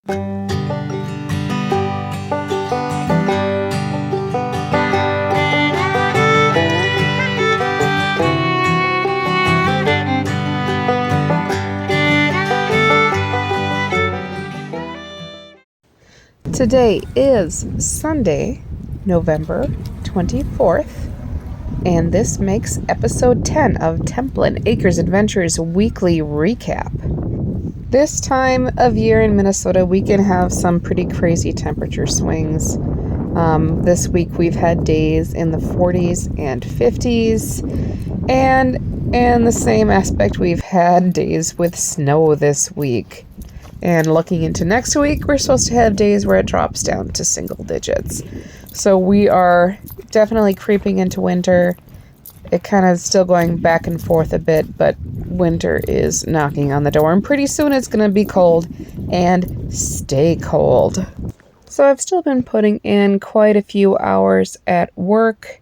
Today is Sunday, November 24th, and this makes episode 10 of Templin Acres Adventures weekly recap. This time of year in Minnesota, we can have some pretty crazy temperature swings. This week we've had days in the 40s and 50s, and in the same aspect, we've had days with snow this week. And looking into next week, we're supposed to have days where it drops down to single digits. So we are definitely creeping into winter. It kind of still going back and forth a bit, but winter is knocking on the door. And pretty soon it's going to be cold and stay cold. So I've still been putting in quite a few hours at work.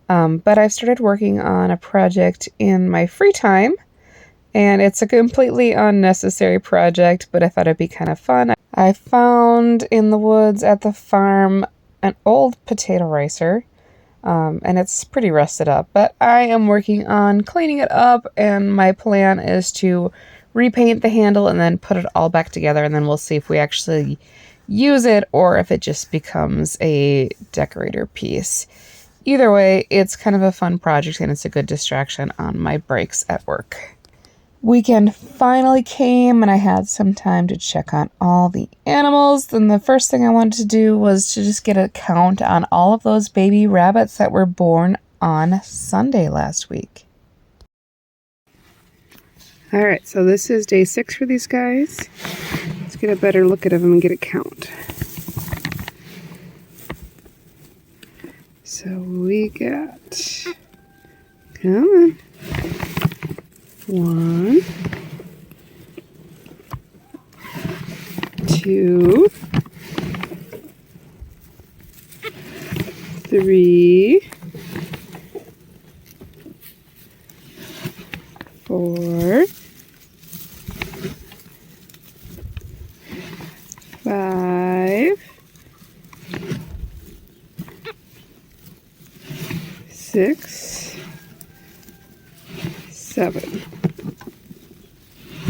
But I've started working on a project in my free time. And it's a completely unnecessary project, but I thought it'd be kind of fun. I found in the woods at the farm an old potato ricer, and it's pretty rusted up. But I am working on cleaning it up, and my plan is to repaint the handle and then put it all back together, and then we'll see if we actually use it or if it just becomes a decorator piece. Either way, it's kind of a fun project, and it's a good distraction on my breaks at work. Weekend finally came and I had some time to check on all the animals. Then the first thing I wanted to do was to just get a count on all of those baby rabbits that were born on Sunday last week. Alright, so this is day 6 for these guys. Let's get a better look at them and get a count. So we got... Come on. 1, 2, 3, 4, 5, 6, 7,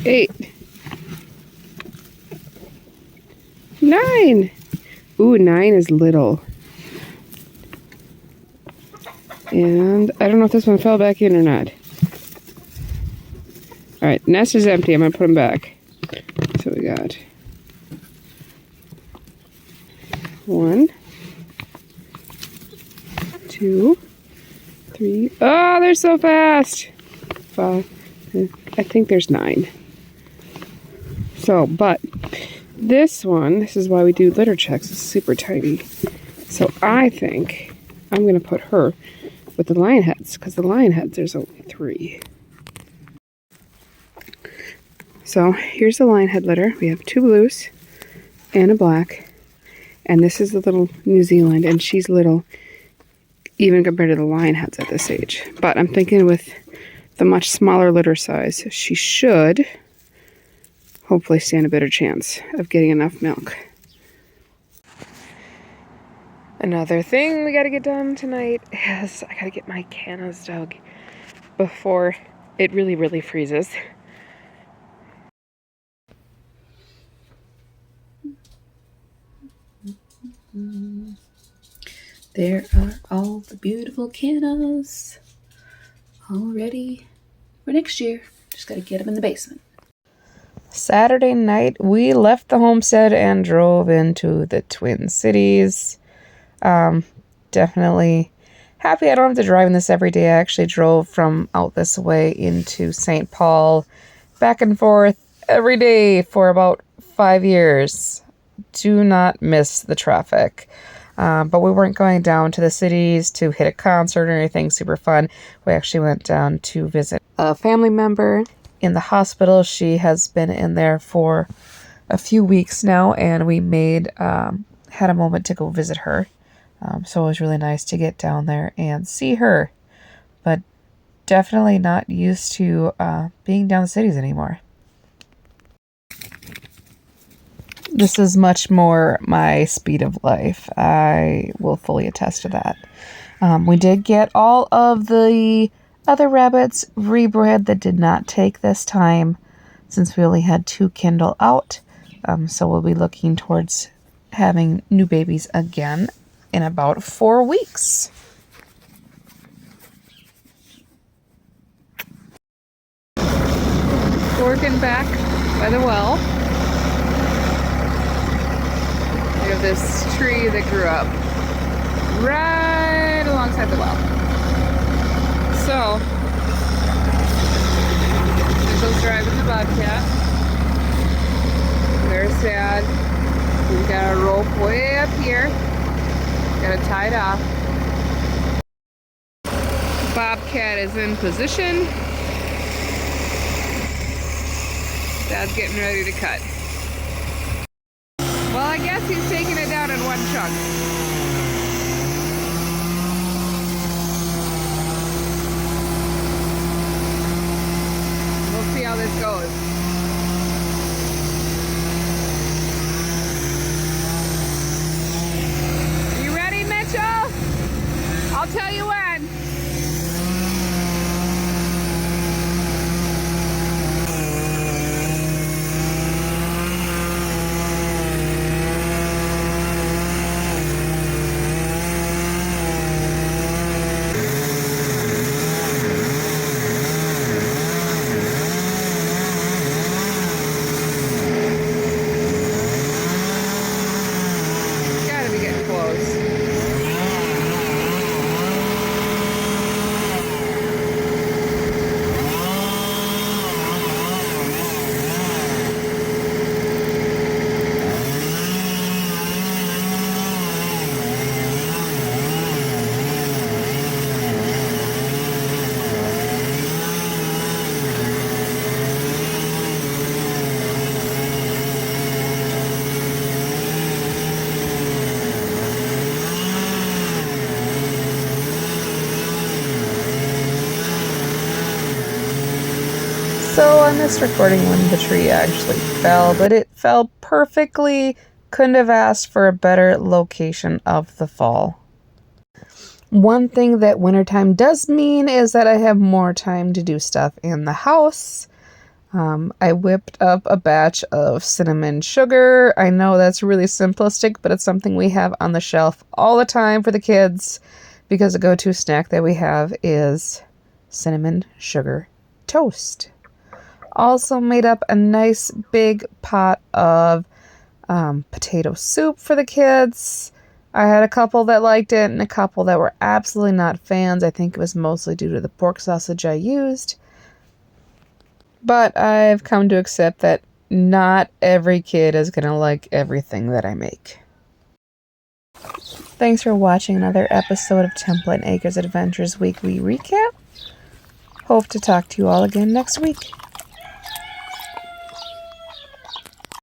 8, 9. Ooh, 9 is little. And I don't know if this one fell back in or not. Alright, nest is empty. I'm going to put them back. So we got 1, 2, 3. Oh, they're so fast. 5. I think there's 9. So, but this one, this is why we do litter checks, it's super tiny. So I think I'm going to put her with the lion heads, because the lion heads, there's only 3. So here's the lion head litter. We have 2 blues and a black. And this is the little New Zealand, and she's little, even compared to the lion heads at this age. But I'm thinking with the much smaller litter size, she should hopefully stand a better chance of getting enough milk. Another thing we gotta get done tonight is I gotta get my cannas dug before it really freezes. There are all the beautiful cannas all ready for next year. Just gotta get them in the basement. Saturday night, we left the homestead and drove into the Twin Cities. Definitely happy I don't have to drive in this every day. I actually drove from out this way into St. Paul, back and forth every day for about 5 years. Do not miss the traffic. But we weren't going down to the cities to hit a concert or anything super fun. We actually went down to visit a family member in the hospital. She has been in there for a few weeks now, and we had a moment to go visit her. So it was really nice to get down there and see her. But definitely not used to being down the cities anymore. This is much more my speed of life. I will fully attest to that. We did get all of the other rabbits rebred that did not take this time, since we only had 2 Kindle out. So we'll be looking towards having new babies again in about 4 weeks. Working back by the well. We have this tree that grew up right alongside the well. So, Mitchell's driving the bobcat. There's Dad. We've got a rope way up here. Got it tied off. Bobcat is in position. Dad's getting ready to cut. Well, I guess he's taking it down in one chunk. We'll see how this goes. Are you ready, Mitchell? I'll tell you when. So on this recording when the tree actually fell, but it fell perfectly. Couldn't have asked for a better location of the fall. One thing that wintertime does mean is that I have more time to do stuff in the house. I whipped up a batch of cinnamon sugar. I know that's really simplistic, but it's something we have on the shelf all the time for the kids because the go-to snack that we have is cinnamon sugar toast. Also made up a nice big pot of potato soup for the kids. I had a couple that liked it and a couple that were absolutely not fans. I think it was mostly due to the pork sausage I used. But I've come to accept that not every kid is going to like everything that I make. Thanks for watching another episode of Templin Acres Adventures Weekly Recap. Hope to talk to you all again next week.